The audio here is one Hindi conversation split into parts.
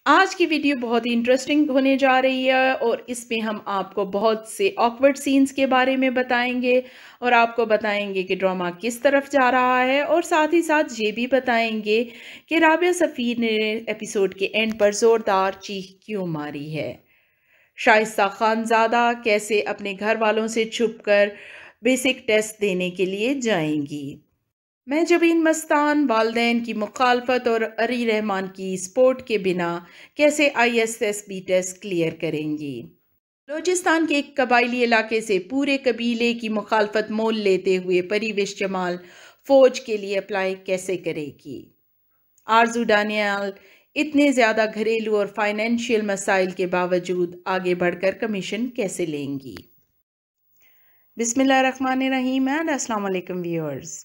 आज की वीडियो बहुत ही इंटरेस्टिंग होने जा रही है और इसमें हम आपको बहुत से ऑकवर्ड सीन्स के बारे में बताएंगे और आपको बताएंगे कि ड्रामा किस तरफ जा रहा है और साथ ही साथ ये भी बताएंगे कि राबिया सफ़ीर ने एपिसोड के एंड पर ज़ोरदार चीख क्यों मारी है। शाइस्ता खानज़ादा कैसे अपने घर वालों से छुपकर बेसिक टेस्ट देने के लिए जाएंगी। मैं जबीन मस्तान वालदैन की मुखालफत और अली रहमान की सपोर्ट के बिना कैसे ISSB टेस्ट क्लियर करेंगी। बलोचिस्तान के एक कबायली इलाके से पूरे कबीले की मुखालफत मोल लेते हुए परवेश जमाल फौज के लिए अप्लाई कैसे करेगी। आरजू डानियाल इतने ज़्यादा घरेलू और फाइनेंशियल मसाइल के बावजूद आगे बढ़कर कमीशन कैसे लेंगी। बिस्मिल्लाहिर्रहमानिर्रहीम एंड अस्सलाम वालेकुम व्यूअर्स।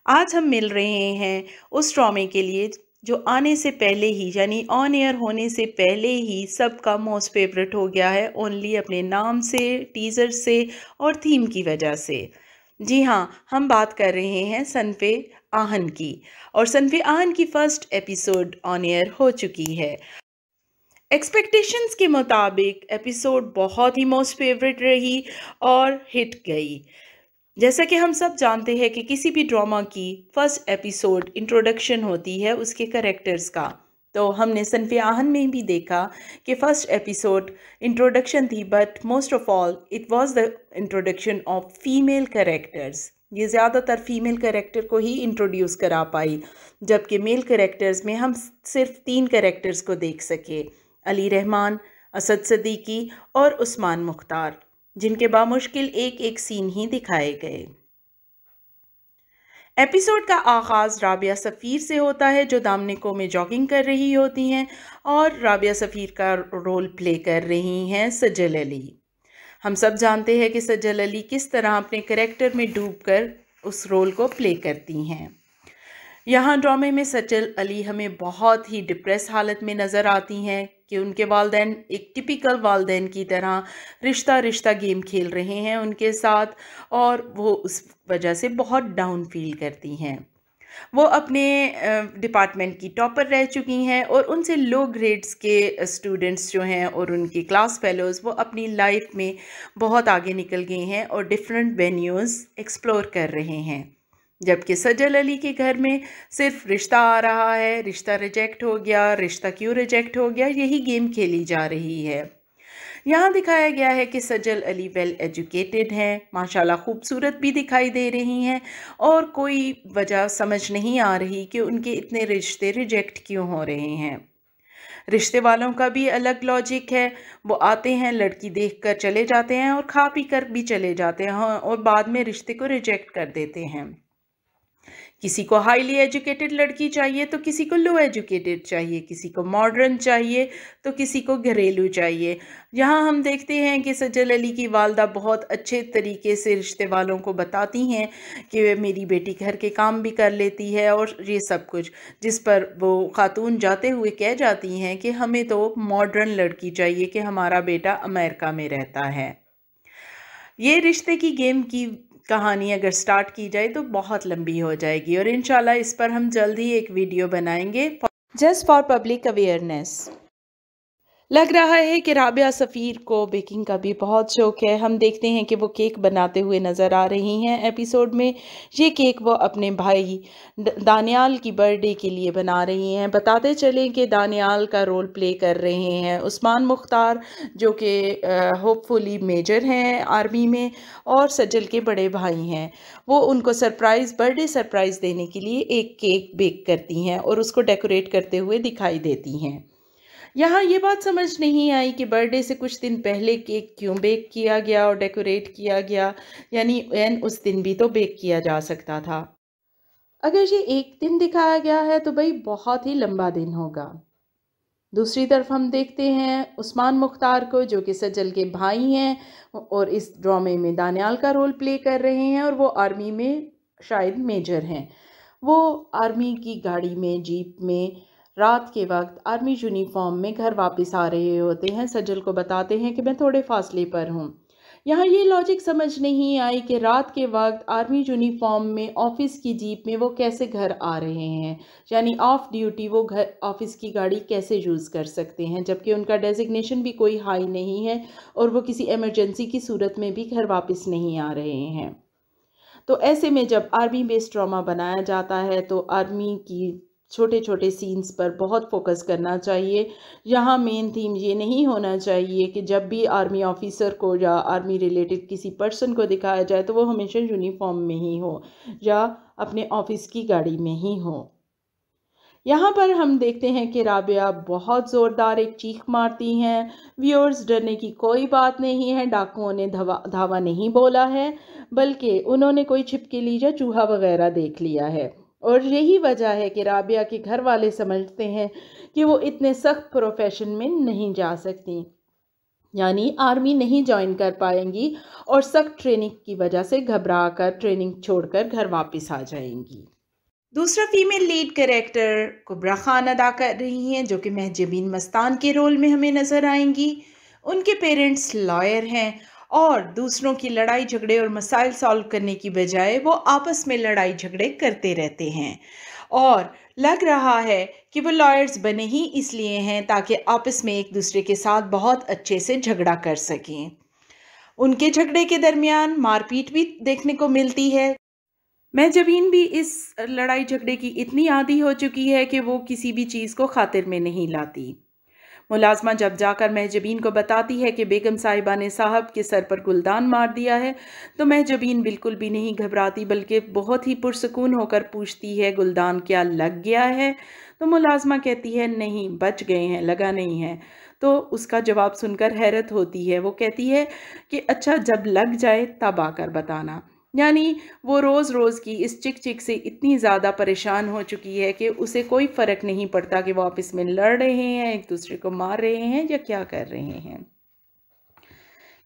आज हम मिल रहे हैं उस ड्रामे के लिए जो आने से पहले ही यानी ऑन एयर होने से पहले ही सबका मोस्ट फेवरेट हो गया है, ओनली अपने नाम से, टीज़र से और थीम की वजह से। जी हाँ, हम बात कर रहे हैं सनफे आहन की और सनफे आहन की फर्स्ट एपिसोड ऑन एयर हो चुकी है। एक्सपेक्टेशंस के मुताबिक एपिसोड बहुत ही मोस्ट फेवरेट रही और हिट गई। जैसा कि हम सब जानते हैं कि किसी भी ड्रामा की फर्स्ट एपिसोड इंट्रोडक्शन होती है उसके करेक्टर्स का। तो हमने सनफे आहन में भी देखा कि फर्स्ट एपिसोड इंट्रोडक्शन थी, but most of all it was the introduction of female characters. ये ज़्यादातर फीमेल करेक्टर को ही इंट्रोड्यूस करा पाई, जबकि मेल करेक्टर्स में हम सिर्फ 3 करेक्टर्स को देख सके, अली रहमान, असद सिद्दीकी और उस्मान मुख्तार, जिनके बामुश्किल एक एक सीन ही दिखाए गए। एपिसोड का आगाज़ राबिया सफ़ीर से होता है जो दामनिको में जॉगिंग कर रही होती हैं और राबिया सफ़ीर का रोल प्ले कर रही हैं सजल अली। हम सब जानते हैं कि सजल अली किस तरह अपने करैक्टर में डूबकर उस रोल को प्ले करती हैं। यहाँ ड्रामे में सजल अली हमें बहुत ही डिप्रेस हालत में नज़र आती हैं कि उनके वालदैन एक टिपिकल वालदैन की तरह रिश्ता रिश्ता गेम खेल रहे हैं उनके साथ और वो उस वजह से बहुत डाउन फील करती हैं। वो अपने डिपार्टमेंट की टॉपर रह चुकी हैं और उनसे लो ग्रेड्स के स्टूडेंट्स जो हैं और उनके क्लास फेलोज़ वो अपनी लाइफ में बहुत आगे निकल गए हैं और डिफरेंट वेन्यूज़ एक्सप्लोर कर रहे हैं, जबकि सजल अली के घर में सिर्फ रिश्ता आ रहा है, रिश्ता रिजेक्ट हो गया, रिश्ता क्यों रिजेक्ट हो गया, यही गेम खेली जा रही है। यहाँ दिखाया गया है कि सजल अली वेल एजुकेटेड हैं, माशाल्लाह खूबसूरत भी दिखाई दे रही हैं और कोई वजह समझ नहीं आ रही कि उनके इतने रिश्ते रिजेक्ट क्यों हो रहे हैं। रिश्ते वालों का भी अलग लॉजिक है, वो आते हैं, लड़की देखकर चले जाते हैं और खा पी कर भी चले जाते हैं और बाद में रिश्ते को रिजेक्ट कर देते हैं। किसी को हाईली एजुकेटेड लड़की चाहिए तो किसी को लो एजुकेटेड चाहिए, किसी को मॉडर्न चाहिए तो किसी को घरेलू चाहिए। यहाँ हम देखते हैं कि सजल अली की वालदा बहुत अच्छे तरीके से रिश्ते वालों को बताती हैं कि मेरी बेटी घर के काम भी कर लेती है और ये सब कुछ, जिस पर वो खातून जाते हुए कह जाती हैं कि हमें तो मॉडर्न लड़की चाहिए कि हमारा बेटा अमेरिका में रहता है। ये रिश्ते की गेम की कहानी अगर स्टार्ट की जाए तो बहुत लंबी हो जाएगी और इंशाल्लाह इस पर हम जल्द ही एक वीडियो बनाएंगे जस्ट फॉर पब्लिक अवेयरनेस। लग रहा है कि राबिया सफ़ीर को बेकिंग का भी बहुत शौक़ है। हम देखते हैं कि वो केक बनाते हुए नज़र आ रही हैं एपिसोड में। ये केक वो अपने भाई दानियाल की बर्थडे के लिए बना रही हैं। बताते चलें कि दानियाल का रोल प्ले कर रहे हैं उस्मान मुख्तार, जो कि होपफुली मेजर हैं आर्मी में और सजल के बड़े भाई हैं। वो उनको सरप्राइज़ बर्थडे सरप्राइज़ देने के लिए एक केक बेक करती हैं और उसको डेकोरेट करते हुए दिखाई देती हैं। यहाँ ये बात समझ नहीं आई कि बर्थडे से कुछ दिन पहले केक क्यों बेक किया गया और डेकोरेट किया गया, यानी एन उस दिन भी तो बेक किया जा सकता था। अगर ये एक दिन दिखाया गया है तो भाई बहुत ही लंबा दिन होगा। दूसरी तरफ हम देखते हैं उस्मान मुख्तार को, जो कि सजल के भाई हैं और इस ड्रामे में दानियाल का रोल प्ले कर रहे हैं और वो आर्मी में शायद मेजर हैं। वो आर्मी की गाड़ी में, जीप में, रात के वक्त आर्मी यूनिफॉर्म में घर वापस आ रहे होते हैं। सजल को बताते हैं कि मैं थोड़े फासले पर हूँ। यहाँ ये लॉजिक समझ नहीं आई कि रात के वक्त आर्मी यूनिफॉर्म में ऑफिस की जीप में वो कैसे घर आ रहे हैं, यानी ऑफ ड्यूटी वो घर ऑफिस की गाड़ी कैसे यूज़ कर सकते हैं, जबकि उनका डेजिग्नेशन भी कोई हाई नहीं है और वो किसी इमरजेंसी की सूरत में भी घर वापस नहीं आ रहे हैं। तो ऐसे में जब आर्मी बेस्ड ड्रामा बनाया जाता है तो आर्मी की छोटे छोटे सीन्स पर बहुत फोकस करना चाहिए। यहाँ मेन थीम ये नहीं होना चाहिए कि जब भी आर्मी ऑफिसर को या आर्मी रिलेटेड किसी पर्सन को दिखाया जाए तो वो हमेशा यूनिफॉर्म में ही हो या अपने ऑफिस की गाड़ी में ही हो। यहाँ पर हम देखते हैं कि राबिया बहुत ज़ोरदार एक चीख मारती हैं। व्यूअर्स, डरने की कोई बात नहीं है, डाकुओं ने धावा नहीं बोला है, बल्कि उन्होंने कोई छिपकली या चूहा वगैरह देख लिया है। और यही वजह है कि राबिया के घर वाले समझते हैं कि वो इतने सख्त प्रोफेशन में नहीं जा सकती, यानी आर्मी नहीं ज्वाइन कर पाएंगी और सख्त ट्रेनिंग की वजह से घबरा कर ट्रेनिंग छोड़कर घर वापस आ जाएंगी। दूसरा फीमेल लीड कैरेक्टर कुबरा खान अदा कर रही हैं, जो कि महजबीन मस्तान के रोल में हमें नज़र आएंगी। उनके पेरेंट्स लॉयर हैं और दूसरों की लड़ाई झगड़े और मसाइल सॉल्व करने की बजाय वो आपस में लड़ाई झगड़े करते रहते हैं और लग रहा है कि वो लॉयर्स बने ही इसलिए हैं ताकि आपस में एक दूसरे के साथ बहुत अच्छे से झगड़ा कर सकें। उनके झगड़े के दरमियान मारपीट भी देखने को मिलती है। महजबीन भी इस लड़ाई झगड़े की इतनी आदी हो चुकी है कि वो किसी भी चीज़ को खातिर में नहीं लाती। मुलाजमा जब जाकर महजबीन को बताती है कि बेगम साहिबा ने साहब के सर पर गुलदान मार दिया है तो महजबीन बिल्कुल भी नहीं घबराती, बल्कि बहुत ही पुरसकून होकर पूछती है, गुलदान क्या लग गया है? तो मुलाजमा कहती है, नहीं, बच गए हैं, लगा नहीं है। तो उसका जवाब सुनकर हैरत होती है। वो कहती है कि अच्छा, जब लग जाए तब आकर बताना। यानी वो रोज़ रोज़ की इस चिक चिक से इतनी ज़्यादा परेशान हो चुकी है कि उसे कोई फ़र्क नहीं पड़ता कि वो आपस में लड़ रहे हैं, एक दूसरे को मार रहे हैं या क्या कर रहे हैं।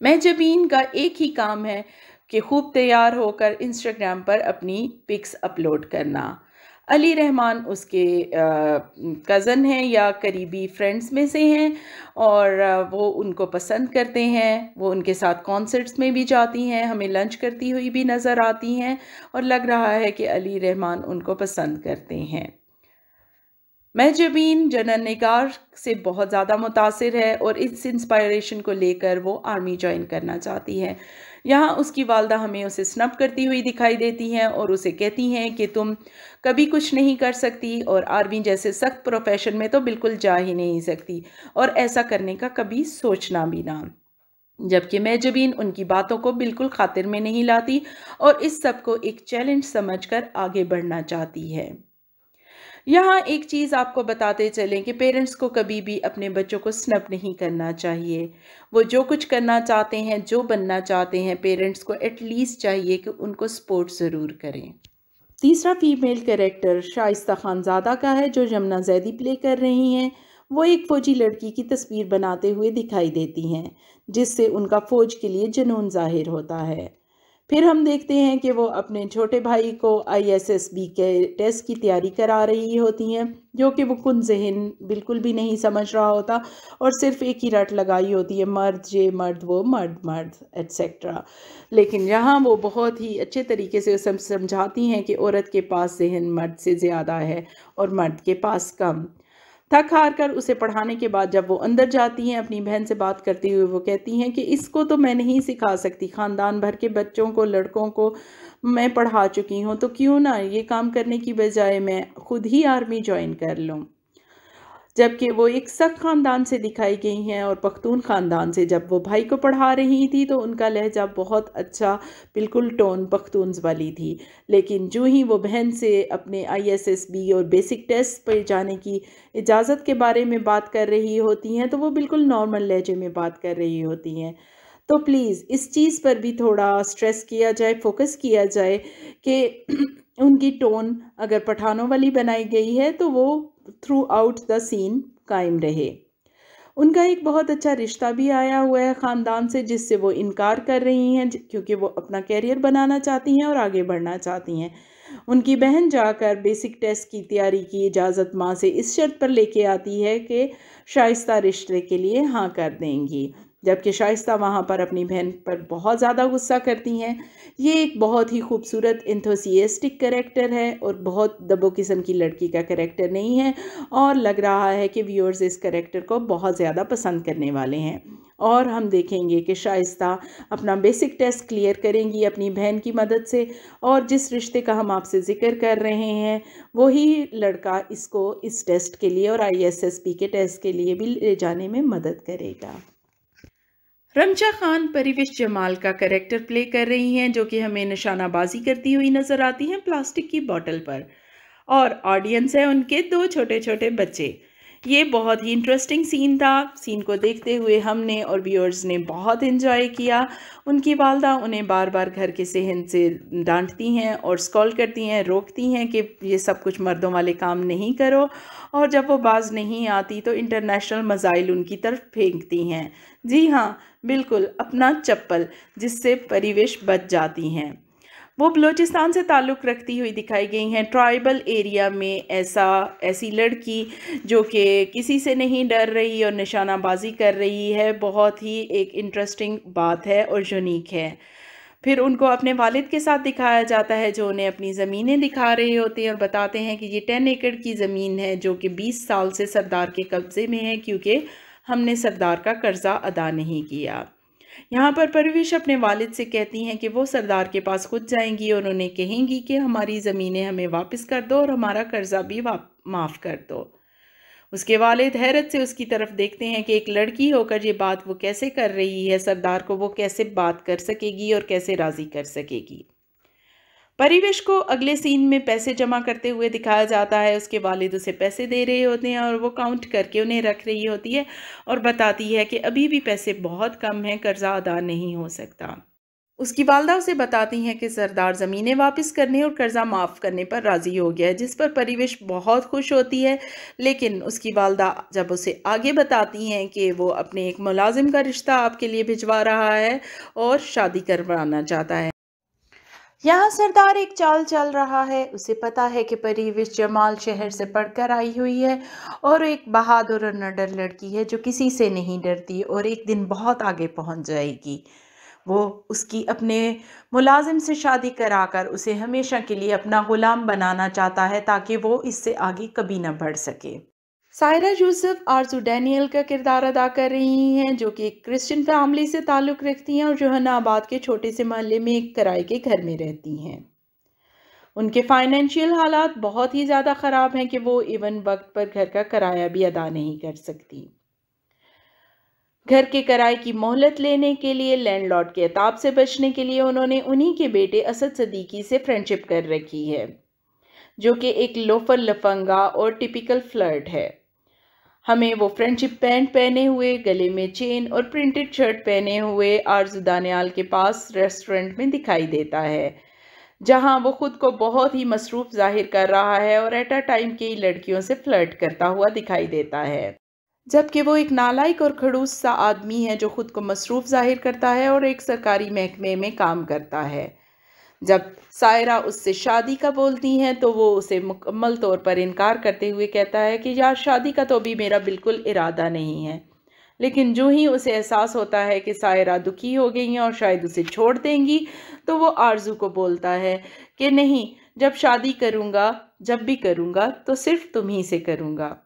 महजबीन का एक ही काम है कि खूब तैयार होकर इंस्टाग्राम पर अपनी पिक्स अपलोड करना। अली रहमान उसके कज़न हैं या करीबी फ्रेंड्स में से हैं और वो उनको पसंद करते हैं। वो उनके साथ कॉन्सर्ट्स में भी जाती हैं, हमें लंच करती हुई भी नज़र आती हैं और लग रहा है कि अली रहमान उनको पसंद करते हैं। महजबीन जनरल निगार से बहुत ज़्यादा मुतासिर है और इस इंस्पायरेशन को लेकर वो आर्मी ज्वाइन करना चाहती है। यहाँ उसकी वालदा हमें उसे स्नब करती हुई दिखाई देती हैं और उसे कहती हैं कि तुम कभी कुछ नहीं कर सकती और आर्मी जैसे सख्त प्रोफेशन में तो बिल्कुल जा ही नहीं सकती और ऐसा करने का कभी सोचना भी ना। जबकि महजबीन उनकी बातों को बिल्कुल खातिर में नहीं लाती और इस सब को एक चैलेंज समझकर आगे बढ़ना चाहती है। यहाँ एक चीज़ आपको बताते चलें कि पेरेंट्स को कभी भी अपने बच्चों को स्नब नहीं करना चाहिए। वो जो कुछ करना चाहते हैं, जो बनना चाहते हैं, पेरेंट्स को एटलीस्ट चाहिए कि उनको सपोर्ट ज़रूर करें। तीसरा फीमेल कैरेक्टर शाइस्ता खानज़ादा का है, जो यमुना जैदी प्ले कर रही हैं। वो एक फ़ौजी लड़की की तस्वीर बनाते हुए दिखाई देती हैं, जिससे उनका फ़ौज के लिए जुनून ज़ाहिर होता है। फिर हम देखते हैं कि वो अपने छोटे भाई को ISSB के टेस्ट की तैयारी करा रही होती हैं, जो कि वो कुन ज़हन बिल्कुल भी नहीं समझ रहा होता और सिर्फ एक ही रट लगाई होती है, मर्द ये मर्द वो मर्द मर्द एट्सेट्रा। लेकिन यहाँ वो बहुत ही अच्छे तरीके से समझाती हैं कि औरत के पास ज़हन मर्द से ज़्यादा है और मर्द के पास कम। थक हार कर उसे पढ़ाने के बाद जब वो अंदर जाती हैं, अपनी बहन से बात करते हुए वो कहती हैं कि इसको तो मैं नहीं सिखा सकती, ख़ानदान भर के बच्चों को, लड़कों को मैं पढ़ा चुकी हूँ, तो क्यों ना ये काम करने की बजाय मैं खुद ही आर्मी ज्वाइन कर लूँ। जबकि वो एक सख्त ख़ानदान से दिखाई गई हैं और पख्तून ख़ानदान से जब वो भाई को पढ़ा रही थी तो उनका लहजा बहुत अच्छा, बिल्कुल टोन पख्तून्स वाली थी। लेकिन जो ही वो बहन से अपने ISSB और बेसिक टेस्ट पर जाने की इजाज़त के बारे में बात कर रही होती हैं तो वो बिल्कुल नॉर्मल लहजे में बात कर रही होती हैं। तो प्लीज़ इस चीज़ पर भी थोड़ा स्ट्रेस किया जाए, फोकस किया जाए कि उनकी टोन अगर पठानों वाली बनाई गई है तो वो थ्रू आउट द सीन कायम रहे। उनका एक बहुत अच्छा रिश्ता भी आया हुआ है ख़ानदान से, जिससे वो इनकार कर रही हैं क्योंकि वो अपना कैरियर बनाना चाहती हैं और आगे बढ़ना चाहती हैं। उनकी बहन जाकर बेसिक टेस्ट की तैयारी की इजाज़त माँ से इस शर्त पर लेके आती है कि शाइस्ता रिश्ते के लिए हाँ कर देंगी। जबकि शाइस्ता वहाँ पर अपनी बहन पर बहुत ज़्यादा गुस्सा करती हैं। ये एक बहुत ही खूबसूरत एंथुसियास्टिक कैरेक्टर है और बहुत दबो किस्म की लड़की का कैरेक्टर नहीं है, और लग रहा है कि व्यूअर्स इस कैरेक्टर को बहुत ज़्यादा पसंद करने वाले हैं। और हम देखेंगे कि शाइस्ता अपना बेसिक टेस्ट क्लियर करेंगी अपनी बहन की मदद से, और जिस रिश्ते का हम आपसे ज़िक्र कर रहे हैं वही लड़का इसको इस टेस्ट के लिए और ISSP के टेस्ट के लिए भी ले जाने में मदद करेगा। रमजा खान परवेश जमाल का कैरेक्टर प्ले कर रही हैं, जो कि हमें निशानाबाजी करती हुई नज़र आती हैं प्लास्टिक की बोतल पर, और ऑडियंस है उनके 2 छोटे छोटे बच्चे। ये बहुत ही इंटरेस्टिंग सीन था। सीन को देखते हुए हमने और व्यूअर्स ने बहुत एंजॉय किया। उनकी वालदा उन्हें बार बार घर के सेहन से डांटती हैं और स्कॉल करती हैं, रोकती हैं कि ये सब कुछ मर्दों वाले काम नहीं करो, और जब वो बाज नहीं आती तो इंटरनेशनल मज़ाइल उनकी तरफ फेंकती हैं। जी हाँ, बिल्कुल, अपना चप्पल, जिससे परिवेश बच जाती हैं। वो बलूचिस्तान से ताल्लुक़ रखती हुई दिखाई गई हैं। ट्राइबल एरिया में ऐसी लड़की जो कि किसी से नहीं डर रही और निशानाबाजी कर रही है, बहुत ही एक इंटरेस्टिंग बात है और यूनिक है। फिर उनको अपने वालिद के साथ दिखाया जाता है, जो उन्हें अपनी ज़मीनें दिखा रहे होते हैं और बताते हैं कि ये 10 एकड़ की ज़मीन है जो कि 20 साल से सरदार के कब्ज़े में है, क्योंकि हमने सरदार का कर्ज़ा अदा नहीं किया। यहाँ पर परवेश अपने वालिद से कहती हैं कि वो सरदार के पास खुद जाएंगी और उन्हें कहेंगी कि हमारी ज़मीनें हमें वापस कर दो और हमारा कर्ज़ा भी माफ़ कर दो। उसके वालिद हैरत से उसकी तरफ देखते हैं कि एक लड़की होकर ये बात वो कैसे कर रही है, सरदार को वो कैसे बात कर सकेगी और कैसे राज़ी कर सकेगी। परिवेश को अगले सीन में पैसे जमा करते हुए दिखाया जाता है। उसके वालिद उसे पैसे दे रहे होते हैं और वो काउंट करके उन्हें रख रही होती है और बताती है कि अभी भी पैसे बहुत कम हैं, कर्जा अदा नहीं हो सकता। उसकी वालदा उसे बताती हैं कि सरदार ज़मीनें वापस करने और कर्जा माफ़ करने पर राज़ी हो गया है, जिस पर परिवेश बहुत खुश होती है। लेकिन उसकी वालदा जब उसे आगे बताती हैं कि वो अपने एक मुलाजिम का रिश्ता आपके लिए भिजवा रहा है और शादी करवाना चाहता है। यहाँ सरदार एक चाल चल रहा है। उसे पता है कि परवेश जमाल शहर से पढ़कर आई हुई है और एक बहादुर और निडर लड़की है जो किसी से नहीं डरती और एक दिन बहुत आगे पहुँच जाएगी। वो उसकी अपने मुलाजिम से शादी कराकर उसे हमेशा के लिए अपना गुलाम बनाना चाहता है, ताकि वो इससे आगे कभी ना बढ़ सके। सायरा यूसुफ आरजू डैनियल का किरदार अदा कर रही हैं, जो कि एक क्रिश्चियन फैमिली से ताल्लुक़ रखती हैं और जहानाबाद के छोटे से मोहल्ले में एक किराए के घर में रहती हैं। उनके फाइनेंशियल हालात बहुत ही ज़्यादा ख़राब हैं कि वो इवन वक्त पर घर का किराया भी अदा नहीं कर सकती। घर के किराए की मोहलत लेने के लिए, लैंडलॉर्ड के अताब से बचने के लिए उन्होंने उन्हीं के बेटे असद सदीकी से फ्रेंडशिप कर रखी है, जो कि एक लोफर लफंगा और टिपिकल फ्लर्ट है। हमें वो फ्रेंडशिप पैंट पहने हुए, गले में चेन और प्रिंटेड शर्ट पहने हुए आरजू दानियाल के पास रेस्टोरेंट में दिखाई देता है, जहां वो खुद को बहुत ही मसरूफ़ जाहिर कर रहा है और एट अ टाइम कई लड़कियों से फ्लर्ट करता हुआ दिखाई देता है। जबकि वो एक नालायक और खड़ूस सा आदमी है जो खुद को मसरूफ़ जाहिर करता है और एक सरकारी महकमे में काम करता है। जब सायरा उससे शादी का बोलती हैं तो वो उसे मुकम्मल तौर पर इनकार करते हुए कहता है कि यार, शादी का तो अभी मेरा बिल्कुल इरादा नहीं है। लेकिन जो ही उसे एहसास होता है कि सायरा दुखी हो गई हैं और शायद उसे छोड़ देंगी, तो वो आरजू को बोलता है कि नहीं, जब शादी करूँगा, जब भी करूँगा तो सिर्फ तुम ही से करूँगा।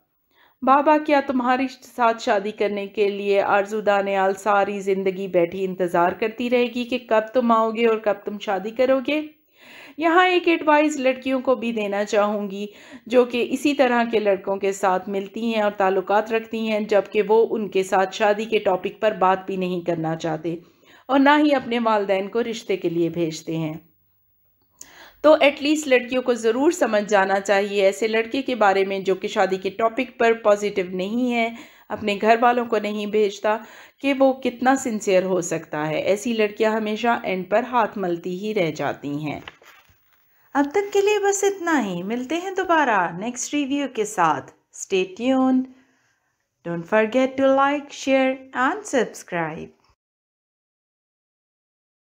बाबा, क्या तुम्हारी साथ शादी करने के लिए आरजू दानियाल सारी ज़िंदगी बैठी इंतज़ार करती रहेगी कि कब तुम आओगे और कब तुम शादी करोगे? यहाँ एक एडवाइस लड़कियों को भी देना चाहूँगी जो कि इसी तरह के लड़कों के साथ मिलती हैं और ताल्लुकात रखती हैं, जबकि वो उनके साथ शादी के टॉपिक पर बात भी नहीं करना चाहते और ना ही अपने वालिदैन को रिश्ते के लिए भेजते हैं। तो एटलीस्ट लड़कियों को ज़रूर समझ जाना चाहिए ऐसे लड़के के बारे में जो कि शादी के टॉपिक पर पॉजिटिव नहीं है, अपने घर वालों को नहीं भेजता, कि वो कितना सिंसियर हो सकता है। ऐसी लड़कियां हमेशा एंड पर हाथ मलती ही रह जाती हैं। अब तक के लिए बस इतना ही। मिलते हैं दोबारा नेक्स्ट रिव्यू के साथ। Stay tuned. Don't forget to like, share and subscribe.